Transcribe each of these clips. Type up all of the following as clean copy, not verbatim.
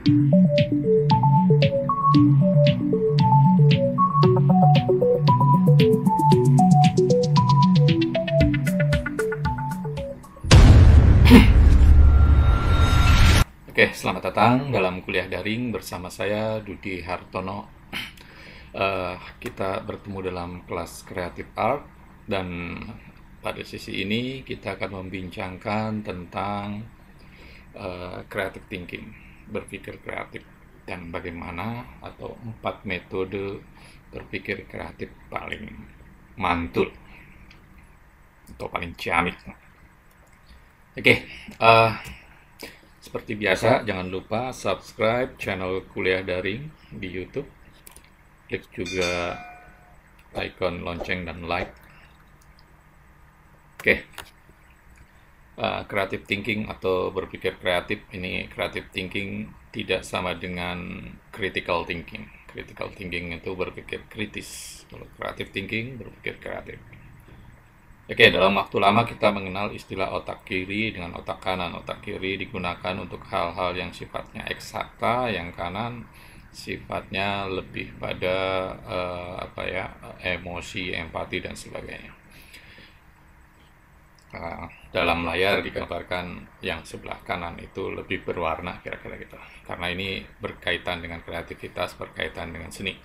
Oke, selamat datang dalam kuliah daring bersama saya Dudi Hartono. Kita bertemu dalam kelas Creative Art dan pada sesi ini kita akan membincangkan tentang creative thinking, berpikir kreatif, dan bagaimana atau 4 metode berpikir kreatif paling mantul atau paling ciamik. Oke, seperti biasa, jangan lupa subscribe channel kuliah daring di YouTube. Klik juga icon lonceng dan like. Oke, creative thinking atau berpikir kreatif. Ini creative thinking tidak sama dengan critical thinking. Critical thinking itu berpikir kritis. Kalau creative thinking berpikir kreatif. Oke, dalam waktu lama kita mengenal istilah otak kiri dengan otak kanan. Otak kiri digunakan untuk hal-hal yang sifatnya eksakta, yang kanan sifatnya lebih pada emosi, empati, dan sebagainya. Dalam layar digambarkan yang sebelah kanan itu lebih berwarna kira-kira gitu. Karena ini berkaitan dengan kreativitas, berkaitan dengan seni.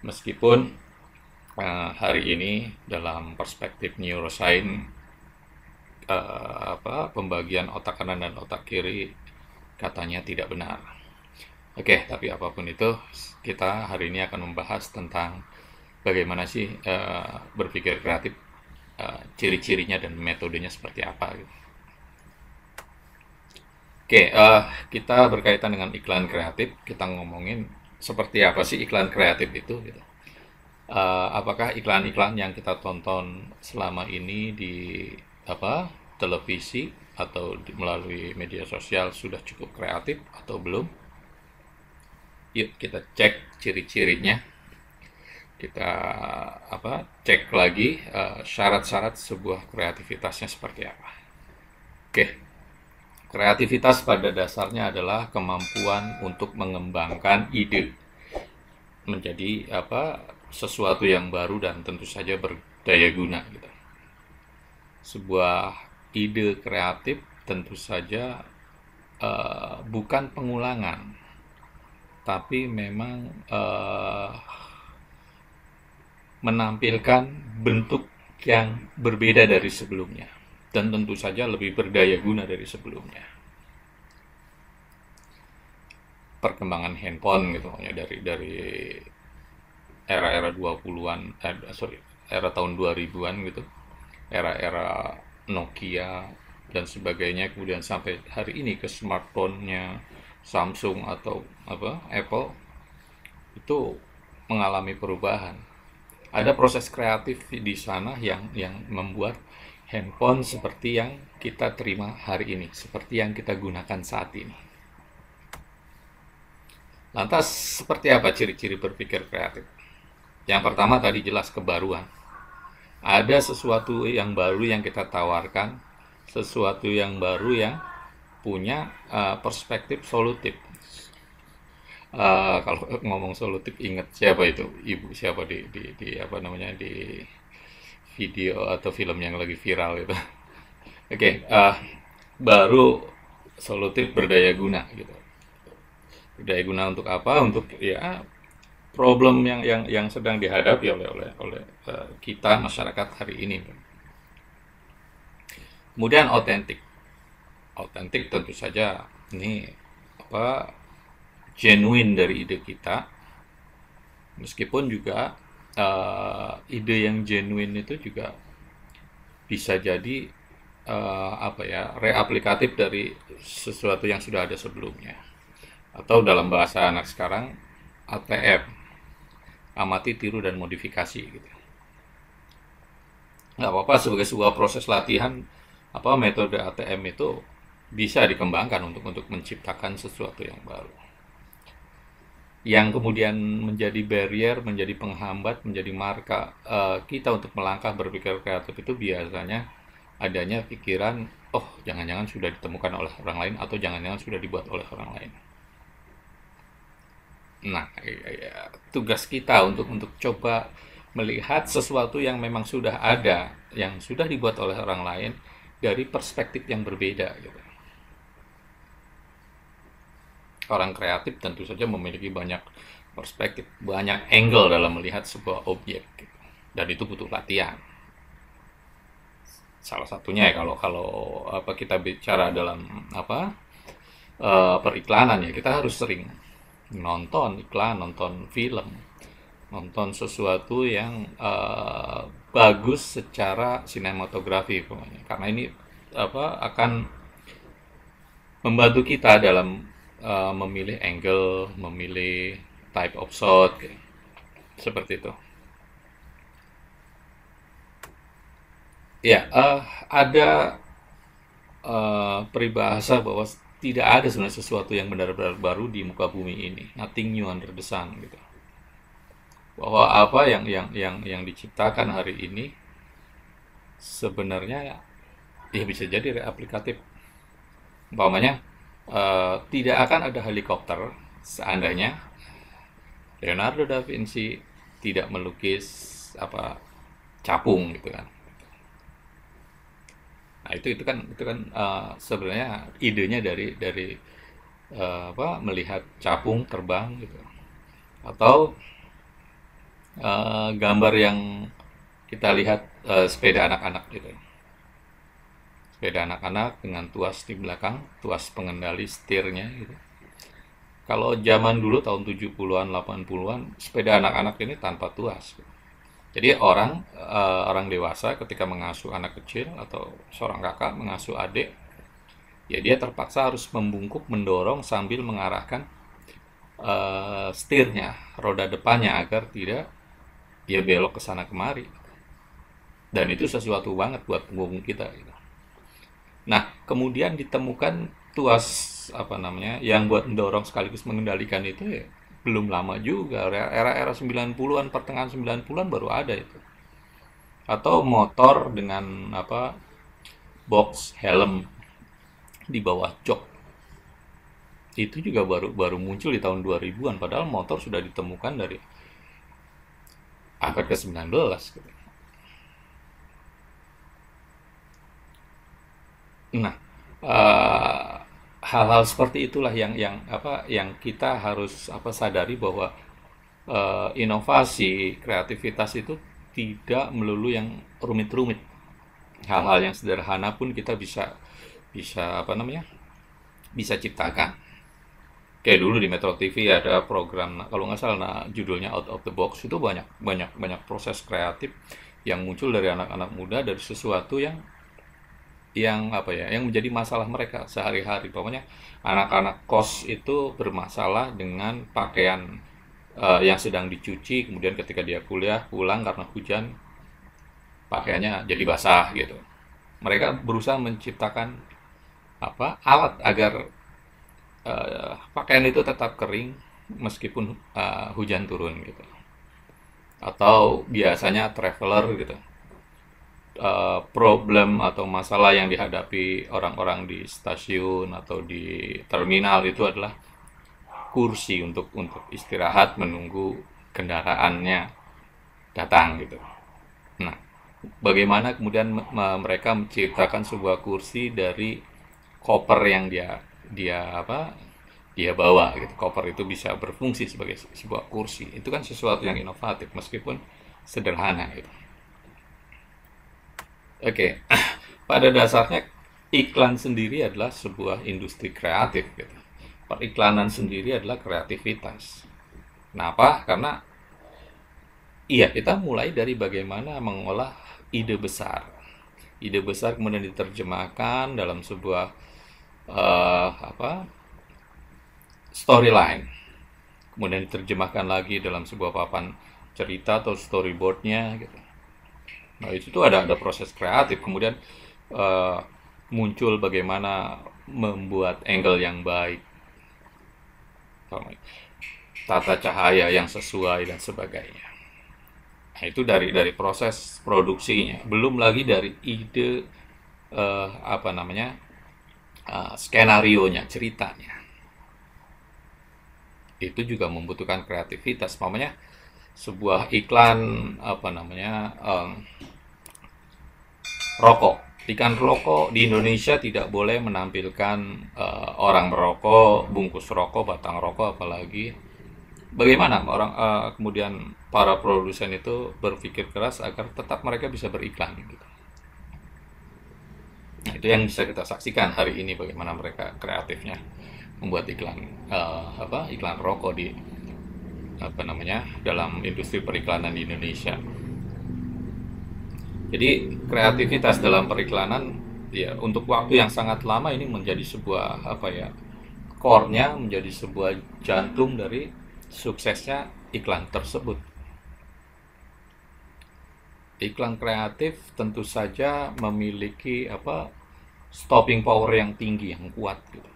Meskipun hari ini dalam perspektif neuroscience pembagian otak kanan dan otak kiri katanya tidak benar. Oke, tapi apapun itu kita hari ini akan membahas tentang bagaimana sih berpikir kreatif, ciri-cirinya dan metodenya seperti apa gitu. Oke, kita berkaitan dengan iklan kreatif, kita ngomongin seperti apa sih iklan kreatif itu gitu. Apakah iklan-iklan yang kita tonton selama ini di televisi atau melalui media sosial sudah cukup kreatif atau belum? Yuk kita cek ciri-cirinya. Kita cek lagi syarat-syarat sebuah kreativitasnya seperti apa. Oke. Kreativitas pada dasarnya adalah kemampuan untuk mengembangkan ide menjadi sesuatu yang baru dan tentu saja berdaya guna gitu. Sebuah ide kreatif tentu saja bukan pengulangan, tapi memang menampilkan bentuk yang berbeda dari sebelumnya dan tentu saja lebih berdaya guna dari sebelumnya. Perkembangan handphone gitu ya, dari era-era 20-an, era tahun 2000-an gitu, era-era Nokia dan sebagainya, kemudian sampai hari ini ke smartphone-nya Samsung atau Apple, itu mengalami perubahan. Ada proses kreatif di sana yang membuat handphone seperti yang kita terima hari ini, seperti yang kita gunakan saat ini. Lantas, seperti apa ciri-ciri berpikir kreatif? Yang pertama tadi jelas kebaruan. Ada sesuatu yang baru yang kita tawarkan, sesuatu yang baru yang punya perspektif solutif. Kalau ngomong solutif, ingat siapa itu? Ibu siapa di video atau film yang lagi viral itu. Oke, baru, solutif, berdaya guna gitu. Berdaya guna untuk apa? Untuk ya problem yang sedang dihadapi oleh kita masyarakat hari ini. Kemudian otentik tentu saja ini genuine dari ide kita, meskipun juga ide yang genuine itu juga bisa jadi reaplikatif dari sesuatu yang sudah ada sebelumnya, atau dalam bahasa anak sekarang ATM, amati, tiru, dan modifikasi gitu. Nggak apa-apa, sebagai sebuah proses latihan metode ATM itu bisa dikembangkan untuk menciptakan sesuatu yang baru. Yang kemudian menjadi barrier, menjadi penghambat, menjadi marka kita untuk melangkah berpikir kreatif itu biasanya adanya pikiran, oh jangan-jangan sudah ditemukan oleh orang lain, atau jangan-jangan sudah dibuat oleh orang lain. Nah, tugas kita untuk coba melihat sesuatu yang memang sudah ada, yang sudah dibuat oleh orang lain dari perspektif yang berbeda gitu. Orang kreatif tentu saja memiliki banyak perspektif, banyak angle dalam melihat sebuah objek gitu. Dan itu butuh latihan. Salah satunya ya kalau kalau apa kita bicara dalam apa periklanan ya kita harus sering nonton iklan, nonton film, nonton sesuatu yang bagus secara sinematografi pokoknya. Karena ini apa akan membantu kita dalam memilih angle, memilih type of shot, seperti itu. Ya, ada peribahasa bahwa tidak ada sebenarnya sesuatu yang benar-benar baru di muka bumi ini, nothing new under the sun gitu. Bahwa apa yang diciptakan hari ini sebenarnya ya bisa jadi reaplikatif. Umpamanya tidak akan ada helikopter seandainya Leonardo da Vinci tidak melukis apa capung gitu kan. Nah, itu kan sebenarnya idenya dari apa melihat capung terbang gitu. Atau gambar yang kita lihat sepeda anak-anak gitu. Sepeda anak-anak dengan tuas di belakang, tuas pengendali setirnya gitu. Kalau zaman dulu tahun 70-an, 80-an, sepeda anak-anak ini tanpa tuas. Jadi orang dewasa ketika mengasuh anak kecil atau seorang kakak mengasuh adik, ya dia terpaksa harus membungkuk, mendorong sambil mengarahkan setirnya, roda depannya agar tidak dia belok ke sana kemari. Dan itu sesuatu banget buat punggung kita gitu. Nah, kemudian ditemukan tuas apa namanya yang buat mendorong sekaligus mengendalikan itu ya belum lama juga, era-era 90-an, pertengahan 90-an baru ada itu. Atau motor dengan apa box helm di bawah jok. Itu juga baru baru muncul di tahun 2000-an padahal motor sudah ditemukan dari abad ke-19 gitu. Nah, eh, hal-hal seperti itulah yang apa yang kita harus apa sadari bahwa inovasi, kreativitas itu tidak melulu yang rumit-rumit. Hal-hal yang sederhana pun kita bisa bisa apa namanya? Bisa ciptakan. Kayak dulu di Metro TV ada program kalau nggak salah judulnya Out of the Box itu banyak banyak banyak proses kreatif yang muncul dari anak-anak muda dari sesuatu yang apa ya yang menjadi masalah mereka sehari-hari pokoknya anak-anak kos itu bermasalah dengan pakaian yang sedang dicuci kemudian ketika dia kuliah pulang karena hujan pakaiannya jadi basah gitu mereka berusaha menciptakan apa alat agar pakaian itu tetap kering meskipun hujan turun gitu atau biasanya traveler gitu problem atau masalah yang dihadapi orang-orang di stasiun atau di terminal itu adalah kursi untuk istirahat menunggu kendaraannya datang gitu. Nah, bagaimana kemudian mereka menciptakan sebuah kursi dari koper yang dia dia apa dia bawa gitu. Koper itu bisa berfungsi sebagai sebuah kursi. Itu kan sesuatu yang inovatif meskipun sederhana gitu. Oke, pada dasarnya iklan sendiri adalah sebuah industri kreatif gitu. Periklanan sendiri adalah kreativitas. Kenapa? Karena iya kita mulai dari bagaimana mengolah ide besar. Ide besar kemudian diterjemahkan dalam sebuah apa storyline. Kemudian diterjemahkan lagi dalam sebuah papan cerita atau storyboardnya gitu. Nah itu tuh ada proses kreatif. Kemudian eh, muncul bagaimana membuat angle yang baik, tata cahaya yang sesuai dan sebagainya. Nah, itu dari proses produksinya. Belum lagi dari ide apa namanya skenario nya, ceritanya. itu juga membutuhkan kreativitas. Namanya sebuah iklan apa namanya rokok. Iklan rokok di Indonesia tidak boleh menampilkan orang merokok, bungkus rokok, batang rokok, apalagi. Bagaimana orang kemudian para produsen itu berpikir keras agar tetap mereka bisa beriklan gitu. Nah, itu yang bisa kita saksikan hari ini, bagaimana mereka kreatifnya membuat iklan iklan rokok di apa namanya dalam industri periklanan di Indonesia. Jadi kreativitas dalam periklanan ya untuk waktu yang sangat lama ini menjadi sebuah apa ya, core-nya, menjadi sebuah jantung dari suksesnya iklan tersebut. Iklan kreatif tentu saja memiliki apa, stopping power yang tinggi, yang kuat gitu.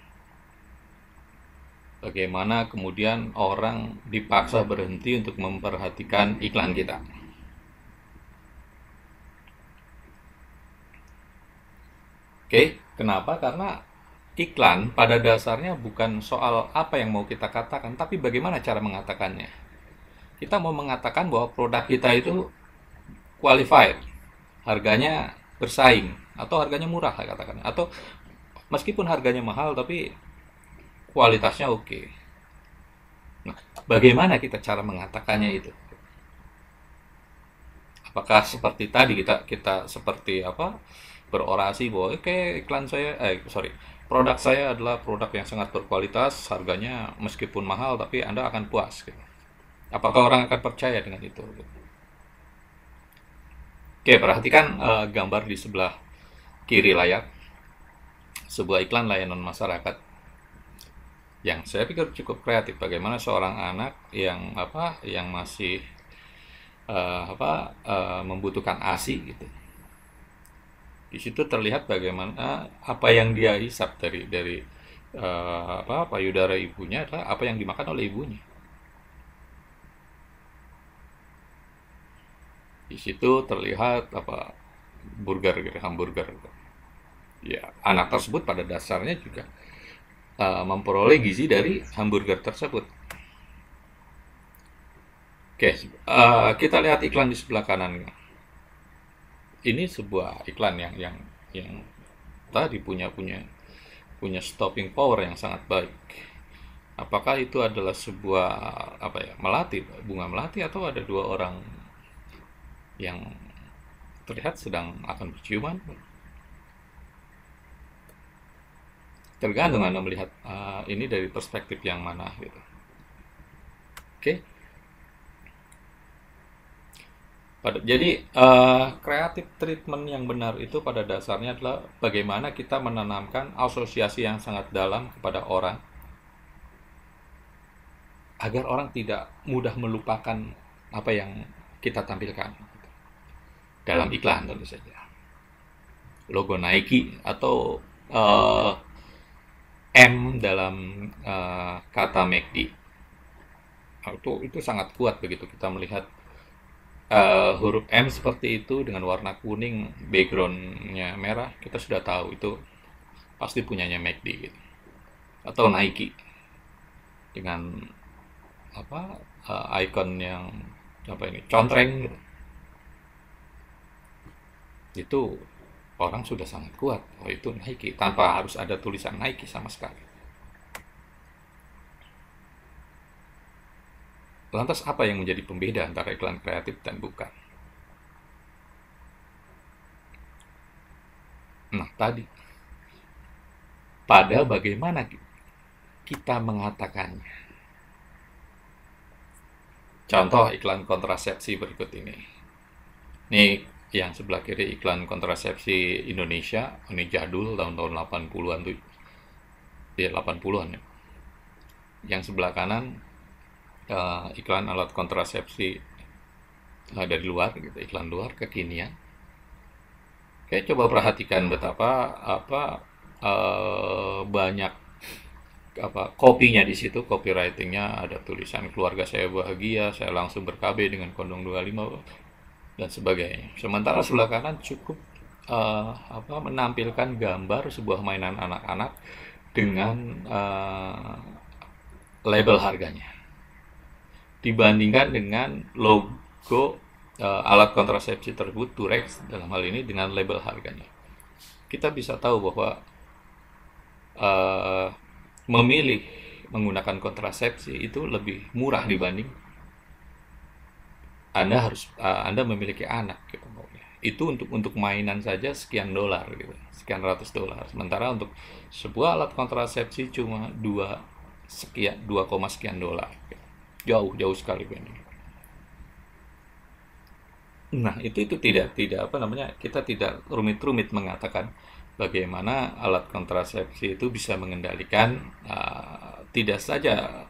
Bagaimana kemudian orang dipaksa berhenti untuk memperhatikan iklan kita. Oke, kenapa? Karena iklan pada dasarnya bukan soal apa yang mau kita katakan, tapi bagaimana cara mengatakannya. Kita mau mengatakan bahwa produk kita itu qualified, harganya bersaing, atau harganya murah lah katakan, atau meskipun harganya mahal tapi kualitasnya oke. Nah, bagaimana kita cara mengatakannya itu? Apakah seperti tadi kita kita seperti apa, berorasi bahwa oke, iklan saya produk saya adalah produk yang sangat berkualitas, harganya meskipun mahal tapi Anda akan puas gitu. Apakah orang akan percaya dengan itu? Oke, perhatikan gambar di sebelah kiri layar, sebuah iklan layanan masyarakat yang saya pikir cukup kreatif. Bagaimana seorang anak yang masih membutuhkan ASI gitu. Di situ terlihat bagaimana apa yang dia hisap dari payudara ibunya adalah apa yang dimakan oleh ibunya. Di situ terlihat burger gitu, hamburger. Ya, anak tersebut pada dasarnya juga memperoleh gizi dari hamburger tersebut. Oke, kita lihat iklan di sebelah kanan. Ini sebuah iklan yang tadi punya stopping power yang sangat baik. Apakah itu adalah sebuah bunga melati, atau ada dua orang yang terlihat sedang akan berciuman? Tergantung Anda melihat ini dari perspektif yang mana gitu. Oke. Jadi kreatif treatment yang benar itu pada dasarnya adalah bagaimana kita menanamkan asosiasi yang sangat dalam kepada orang agar orang tidak mudah melupakan apa yang kita tampilkan dalam iklan tentu saja. Logo Nike atau M dalam kata McD itu sangat kuat begitu kita melihat huruf M seperti itu dengan warna kuning, backgroundnya merah, kita sudah tahu itu pasti punyanya McD gitu. Atau Nike dengan icon yang contreng gitu. Itu orang sudah sangat kuat, oh itu Nike, tanpa harus ada tulisan Nike sama sekali. Lantas apa yang menjadi pembeda antara iklan kreatif dan bukan? Nah, tadi pada bagaimana kita mengatakannya. Contoh iklan kontrasepsi berikut ini. Ini yang sebelah kiri iklan kontrasepsi Indonesia, ini jadul tahun-tahun 80-an tuh. Ya, 80-an ya. Yang sebelah kanan iklan alat kontrasepsi dari luar gitu, iklan luar kekinian. Oke, coba perhatikan betapa banyak kopinya di situ, copywritingnya ada tulisan keluarga saya bahagia, saya langsung ber-KB dengan kondom 25 dan sebagainya. Sementara sebelah kanan cukup menampilkan gambar sebuah mainan anak-anak dengan label harganya. dibandingkan dengan logo alat kontrasepsi tersebut, Durex dalam hal ini, dengan label harganya. Kita bisa tahu bahwa uh, memilih menggunakan kontrasepsi itu lebih murah dibanding Anda memiliki anak gitu. Itu untuk mainan saja sekian dolar gitu, sekian ratus dolar. Sementara untuk sebuah alat kontrasepsi cuma 2 sekian dolar. Jauh sekali ini. Nah, itu tidak apa namanya, kita tidak rumit-rumit mengatakan bagaimana alat kontrasepsi itu bisa mengendalikan tidak saja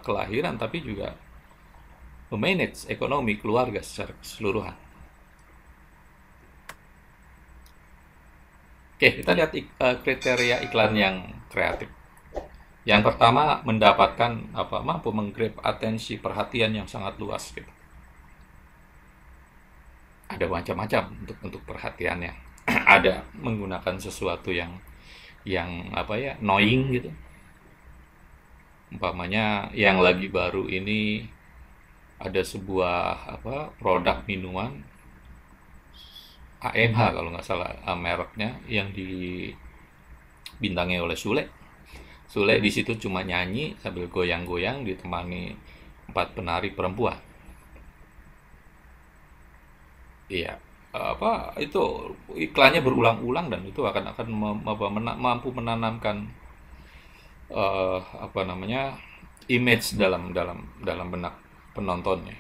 kelahiran, tapi juga memanage ekonomi keluarga secara keseluruhan. Oke, kita lihat kriteria iklan yang kreatif. Yang pertama, mendapatkan mampu menggrab atensi perhatian yang sangat luas gitu. Ada macam-macam untuk perhatiannya. Ada menggunakan sesuatu yang annoying gitu. Umpamanya yang lagi baru ini ada sebuah produk minuman AMH kalau nggak salah mereknya, yang dibintangi oleh Sule. Sule di situ cuma nyanyi sambil goyang-goyang ditemani 4 penari perempuan. Iya, itu iklannya berulang-ulang, dan itu akan mampu menanamkan image dalam benak penontonnya.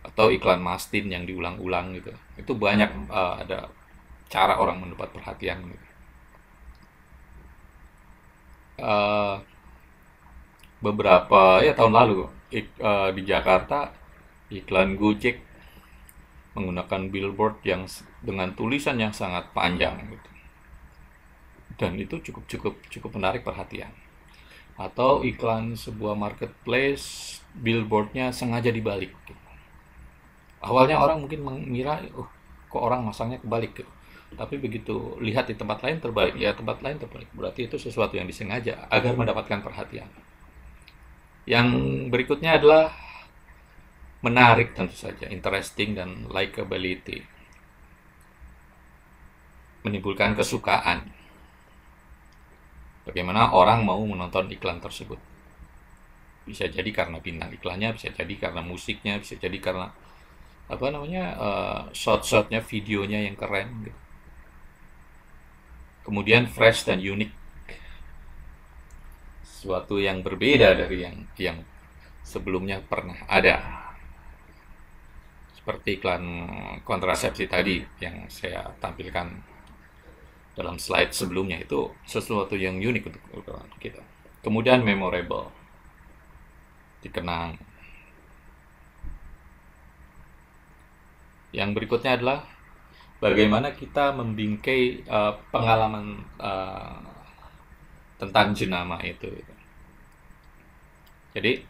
Atau iklan Mastin yang diulang-ulang gitu, itu banyak ada cara orang mendapat perhatian gitu. Beberapa tahun lalu di Jakarta, iklan Gojek menggunakan billboard yang dengan tulisan yang sangat panjang gitu, dan itu cukup menarik perhatian. Atau iklan sebuah marketplace, billboardnya sengaja dibalik gitu. Awalnya orang mungkin mengira, kok orang masangnya kebalik gitu. Tapi begitu lihat di tempat lain terbalik, berarti itu sesuatu yang disengaja agar mendapatkan perhatian. Yang berikutnya adalah menarik, tentu saja, interesting dan likability, menimbulkan kesukaan. Bagaimana orang mau menonton iklan tersebut? Bisa jadi karena bintang iklannya, bisa jadi karena musiknya, bisa jadi karena shot-shotnya, videonya yang keren gitu. Kemudian fresh dan unik, sesuatu yang berbeda dari yang sebelumnya pernah ada. Seperti iklan kontrasepsi tadi yang saya tampilkan dalam slide sebelumnya, itu sesuatu yang unik untuk kita. Kemudian memorable, dikenang. Yang berikutnya adalah bagaimana kita membingkai pengalaman tentang jenama itu. Jadi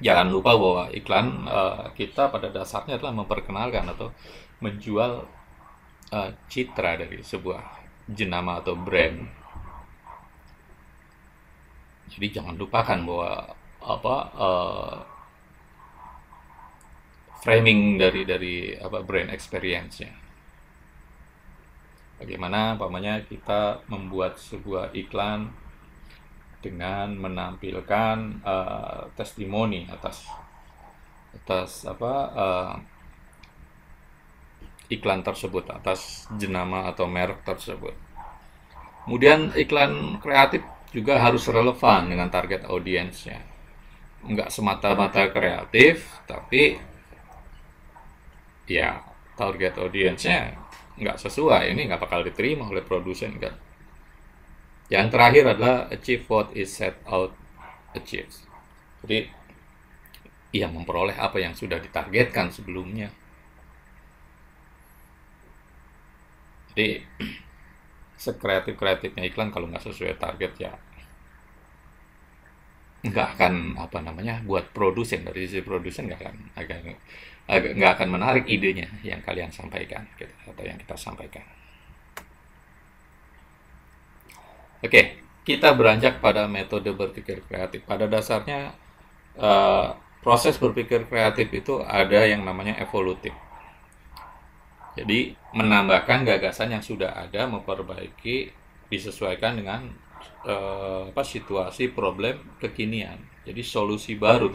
jangan lupa bahwa iklan kita pada dasarnya adalah memperkenalkan atau menjual citra dari sebuah jenama atau brand. Jadi jangan lupakan bahwa framing dari brand experience-nya. Bagaimana kita membuat sebuah iklan dengan menampilkan testimoni atas iklan tersebut, atas jenama atau merek tersebut. Kemudian iklan kreatif juga harus relevan dengan target audiensnya. Enggak semata-mata kreatif, tapi ya target audiensnya nggak sesuai, ini nggak bakal diterima oleh produsen kan. Yang terakhir adalah achieve what is set out achieve. Jadi ia memperoleh apa yang sudah ditargetkan sebelumnya. Jadi sekreatif-kreatifnya iklan, kalau nggak sesuai target ya nggak akan buat produsen, dari sisi produsen nggak akan menarik idenya yang kalian sampaikan gitu, atau yang kita sampaikan. Oke, kita beranjak pada metode berpikir kreatif. Pada dasarnya eh, proses berpikir kreatif itu ada yang namanya evolutif. Jadi menambahkan gagasan yang sudah ada, memperbaiki, disesuaikan dengan situasi problem kekinian. Jadi solusi baru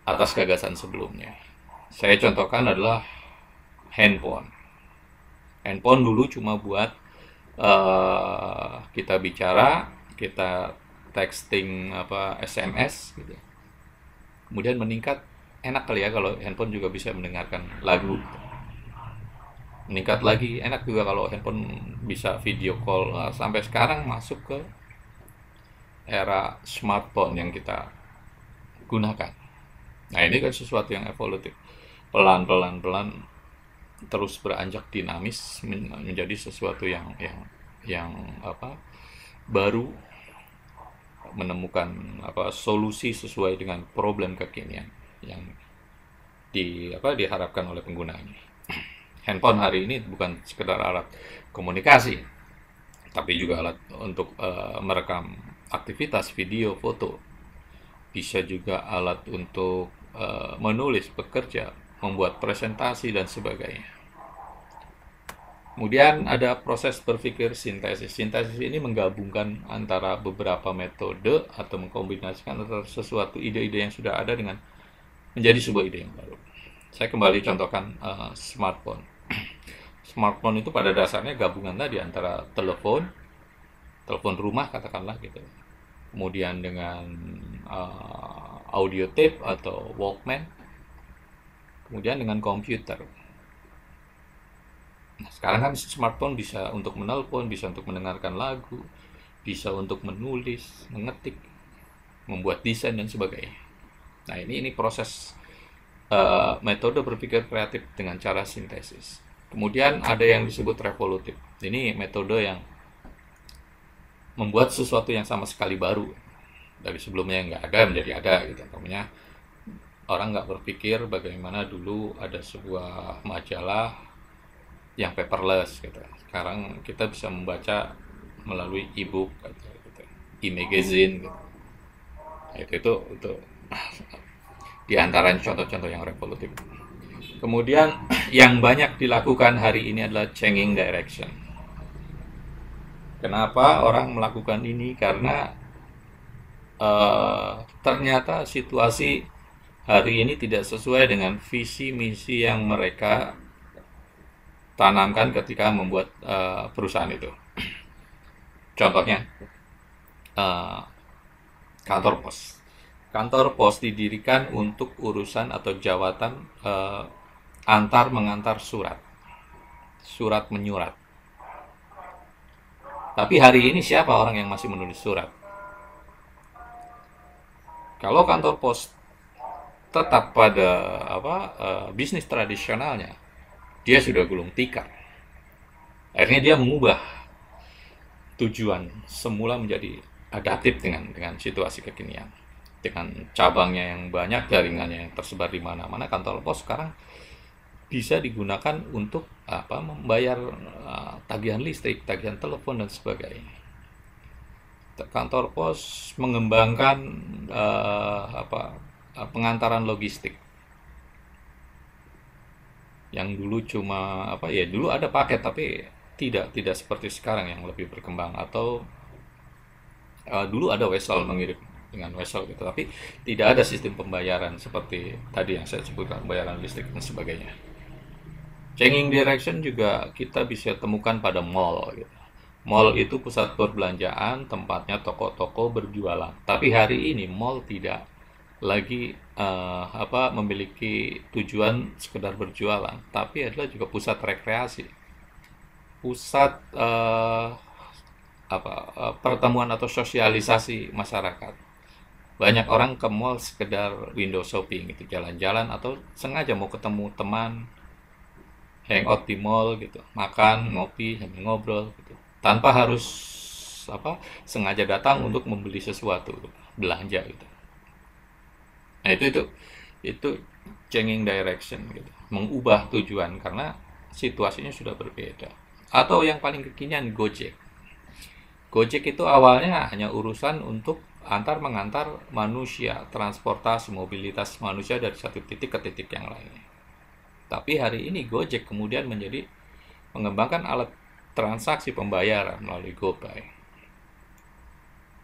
atas gagasan sebelumnya. Saya contohkan adalah handphone. Handphone dulu cuma buat kita bicara, kita texting SMS gitu. Kemudian meningkat, enak kali ya kalau handphone juga bisa mendengarkan lagu. Meningkat lagi, enak juga kalau handphone bisa video call. Sampai sekarang masuk ke era smartphone yang kita gunakan. Nah, ini kan sesuatu yang evolutif. Pelan terus beranjak dinamis menjadi sesuatu yang baru, menemukan solusi sesuai dengan problem kekinian yang diharapkan oleh penggunanya. Handphone hari ini bukan sekedar alat komunikasi, tapi juga alat untuk merekam aktivitas video, foto. Bisa juga alat untuk menulis, bekerja, membuat presentasi dan sebagainya. Kemudian ada proses berpikir sintesis. Sintesis ini menggabungkan antara beberapa metode atau mengkombinasikan antara sesuatu ide-ide yang sudah ada dengan menjadi sebuah ide yang baru. Saya kembali contohkan smartphone. Smartphone itu pada dasarnya gabungan tadi antara telepon rumah katakanlah gitu. Kemudian dengan audio tape atau Walkman. Kemudian dengan komputer. Nah, sekarang kan smartphone bisa untuk menelpon, bisa untuk mendengarkan lagu, bisa untuk menulis, mengetik, membuat desain dan sebagainya. Nah, ini proses metode berpikir kreatif dengan cara sintesis. Kemudian ada yang disebut revolutif. Ini metode yang membuat sesuatu yang sama sekali baru dari sebelumnya yang nggak ada menjadi ada gitu. Namanya orang nggak berpikir bagaimana dulu ada sebuah majalah yang paperless gitu. Sekarang kita bisa membaca melalui e-book atau gitu, e-magazine gitu. Nah, itu di antara contoh-contoh yang revolutif. Kemudian yang banyak dilakukan hari ini adalah changing direction. Kenapa orang melakukan ini? Karena ternyata situasi hari ini tidak sesuai dengan visi misi yang mereka tanamkan ketika membuat perusahaan itu. Contohnya kantor pos. Kantor pos didirikan untuk urusan atau jawatan antar mengantar surat menyurat. Tapi hari ini siapa orang yang masih menulis surat? Kalau kantor pos tetap pada bisnis tradisionalnya, dia sudah gulung tikar. Akhirnya dia mengubah tujuan semula menjadi adaptif dengan situasi kekinian. Dengan cabangnya yang banyak, jaringannya yang tersebar di mana-mana, kantor pos sekarang bisa digunakan untuk membayar tagihan listrik, tagihan telepon dan sebagainya. Kantor pos mengembangkan pengantaran logistik. Yang dulu cuma dulu ada paket tapi tidak seperti sekarang yang lebih berkembang, atau dulu ada wesel, mengirim dengan wesel gitu, tapi tidak ada sistem pembayaran seperti tadi yang saya sebutkan, pembayaran listrik dan sebagainya. Changing direction juga kita bisa temukan pada mall gitu. Mall itu pusat perbelanjaan, tempatnya toko-toko berjualan. Tapi hari ini mall tidak lagi memiliki tujuan sekedar berjualan, tapi adalah juga pusat rekreasi, pusat pertemuan atau sosialisasi masyarakat. Banyak orang ke mall sekedar window shopping gitu, jalan-jalan atau sengaja mau ketemu teman, hangout di mall gitu, makan, ngopi, sambil ngobrol gitu, tanpa harus sengaja datang untuk membeli sesuatu, belanja gitu. Nah, itu changing direction gitu, mengubah tujuan karena situasinya sudah berbeda. Atau yang paling kekinian, Gojek Gojek itu awalnya hanya urusan untuk antar mengantar manusia, transportasi, mobilitas manusia dari satu titik ke titik yang lainnya. Tapi hari ini Gojek kemudian menjadi mengembangkan alat transaksi pembayaran melalui GoPay.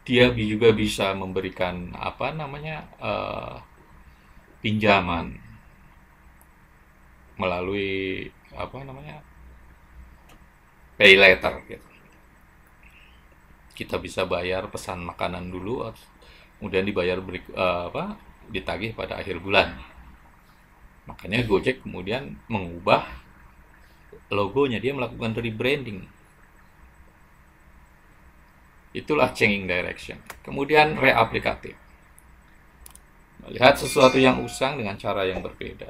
Dia juga bisa memberikan apa namanya pinjaman melalui apa namanya pay later gitu. Kita bisa bayar pesan makanan dulu, kemudian dibayar ditagih pada akhir bulan. Makanya Gojek kemudian mengubah logonya, dia melakukan rebranding. Itulah changing direction. Kemudian reaplikatif. Melihat sesuatu yang usang dengan cara yang berbeda.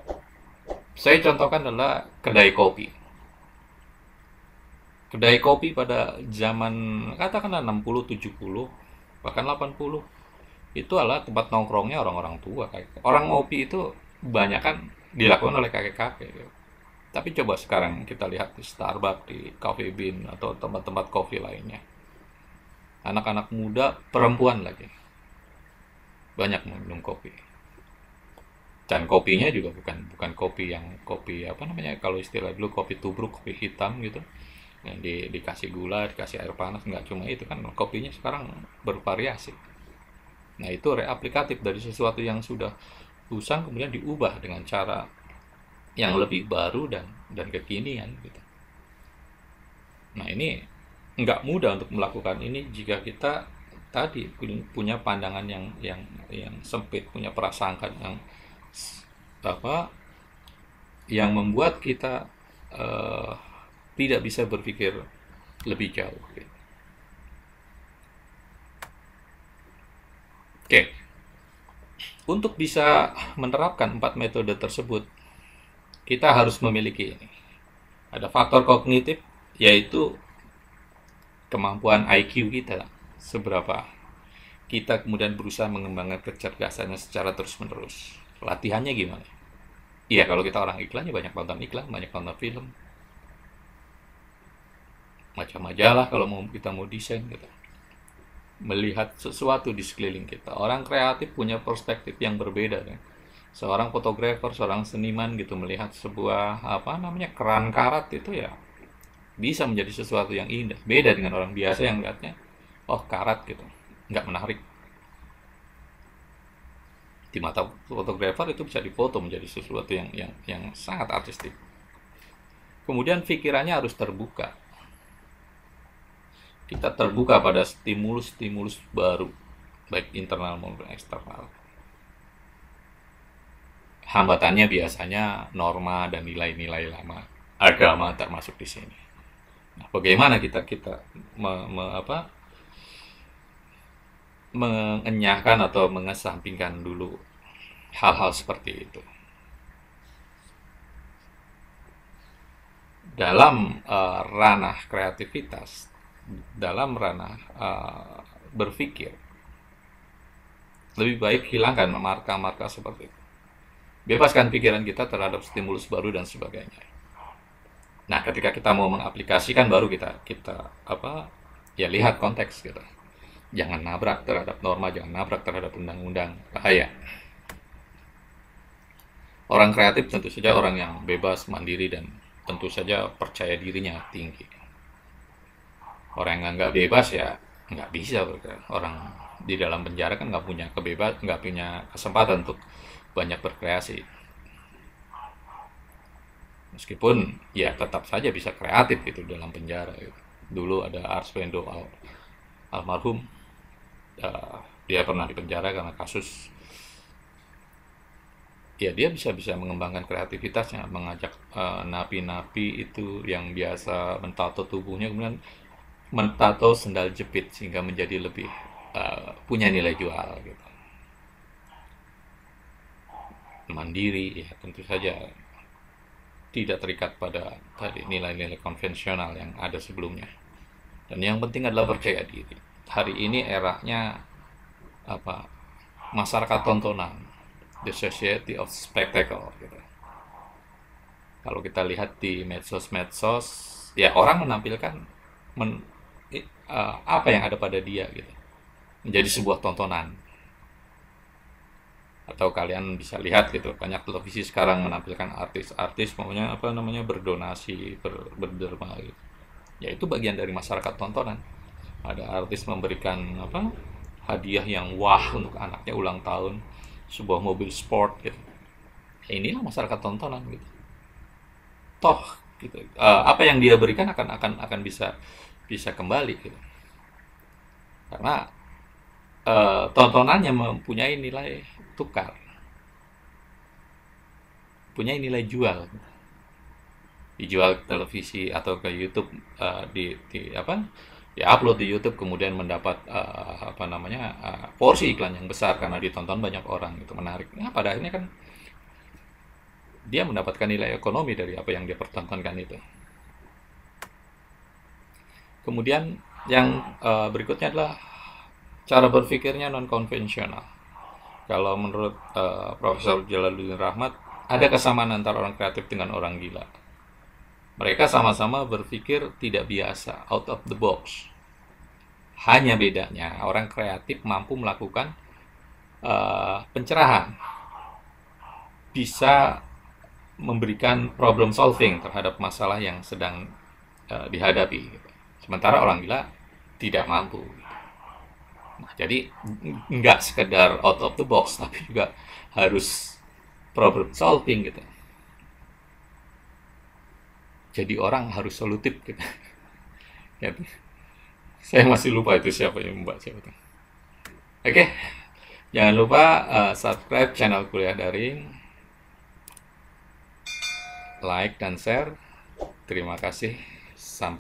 Saya contohkan adalah kedai kopi. Kedai kopi pada zaman katakanlah 60, 70, bahkan 80. Itu adalah tempat nongkrongnya orang-orang tua. Orang ngopi itu banyak kan dilakukan oleh kakek-kakek. Tapi coba sekarang kita lihat di Starbucks, di Coffee Bean, atau tempat-tempat kopi lainnya. Anak-anak muda, perempuan lagi, banyak minum kopi. Dan kopinya juga bukan kopi yang kopi apa namanya, kalau istilah dulu kopi tubruk, kopi hitam gitu. Yang dikasih gula, dikasih air panas, nggak cuma itu kan, kopinya sekarang bervariasi. Nah, itu reaplikatif dari sesuatu yang sudah usang kemudian diubah dengan cara yang lebih baru dan kekinian gitu. Nah, ini nggak mudah untuk melakukan ini jika kita tadi punya pandangan yang sempit, punya prasangka apa yang membuat kita tidak bisa berpikir lebih jauh. Oke, untuk bisa menerapkan 4 metode tersebut, kita harus memiliki ini. Ada faktor kognitif, yaitu kemampuan IQ kita, seberapa kita kemudian berusaha mengembangkan kecerdasannya secara terus-menerus. Latihannya gimana? Iya, kalau kita orang iklan, ya banyak nonton iklan, banyak nonton film, macam majalah kalau kita mau desain gitu. Melihat sesuatu di sekeliling kita. Orang kreatif punya perspektif yang berbeda kan. Seorang fotografer, seorang seniman gitu melihat sebuah apa namanya keran karat itu ya bisa menjadi sesuatu yang indah. Beda dengan orang biasa yang lihatnya, oh karat gitu, nggak menarik. Di mata fotografer itu bisa difoto menjadi sesuatu yang sangat artistik. Kemudian pikirannya harus terbuka. Kita terbuka pada stimulus-stimulus baru, baik internal maupun eksternal. Hambatannya biasanya norma dan nilai-nilai lama, agama termasuk di sini. Nah, bagaimana kita mengenyahkan atau mengesampingkan dulu hal-hal seperti itu. Dalam ranah kreativitas, dalam ranah berpikir, lebih baik hilangkan marka-marka seperti itu. Bebaskan pikiran kita terhadap stimulus baru dan sebagainya. Nah, ketika kita mau mengaplikasikan, baru kita lihat konteks gitu. Jangan nabrak terhadap norma, jangan nabrak terhadap undang-undang, bahaya. Orang kreatif tentu saja orang yang bebas, mandiri, dan tentu saja percaya dirinya tinggi. Orang yang nggak bebas ya nggak bisa bergerak. Orang di dalam penjara kan nggak punya kebebasan, nggak punya kesempatan untuk banyak berkreasi. Meskipun ya tetap saja bisa kreatif gitu dalam penjara. Gitu. Dulu ada Arswendo almarhum, dia pernah dipenjara karena kasus. Ya dia bisa mengembangkan kreativitasnya, mengajak napi-napi itu yang biasa mentato tubuhnya kemudian mentato sendal jepit sehingga menjadi lebih punya nilai jual gitu. Mandiri ya tentu saja tidak terikat pada tadi nilai-nilai konvensional yang ada sebelumnya. Dan yang penting adalah percaya diri. Hari ini eranya masyarakat tontonan, the society of spectacle gitu. Kalau kita lihat di medsos ya orang menampilkan apa yang ada pada dia gitu, menjadi sebuah tontonan. Atau kalian bisa lihat gitu, banyak televisi sekarang menampilkan artis-artis maunya apa namanya berdonasi, berderma gitu. Ya itu bagian dari masyarakat tontonan. Ada artis memberikan apa hadiah yang wah untuk anaknya ulang tahun, sebuah mobil sport gitu. Ya inilah masyarakat tontonan gitu. Toh gitu. Apa yang dia berikan akan bisa bisa kembali gitu. Karena tontonannya mempunyai nilai tukar, punya nilai jual, dijual ke televisi atau ke YouTube, di apa upload di YouTube kemudian mendapat apa namanya porsi iklan yang besar karena ditonton banyak orang, itu menarik. Nah, pada akhirnya kan dia mendapatkan nilai ekonomi dari apa yang dia pertontonkan itu. Kemudian yang berikutnya adalah cara berpikirnya non konvensional. Kalau menurut Profesor Jalaluddin Rahmat, ada kesamaan antara orang kreatif dengan orang gila. Mereka sama-sama berpikir tidak biasa, out of the box. Hanya bedanya, orang kreatif mampu melakukan pencerahan, bisa memberikan problem solving terhadap masalah yang sedang dihadapi. Sementara orang gila tidak mampu. Nah, jadi nggak sekedar out of the box, tapi juga harus problem solving gitu. Jadi orang harus solutif gitu. Ya, saya masih lupa itu siapa yang membaca itu. Oke, jangan lupa subscribe channel Kuliah Daring, like dan share. Terima kasih. Sampai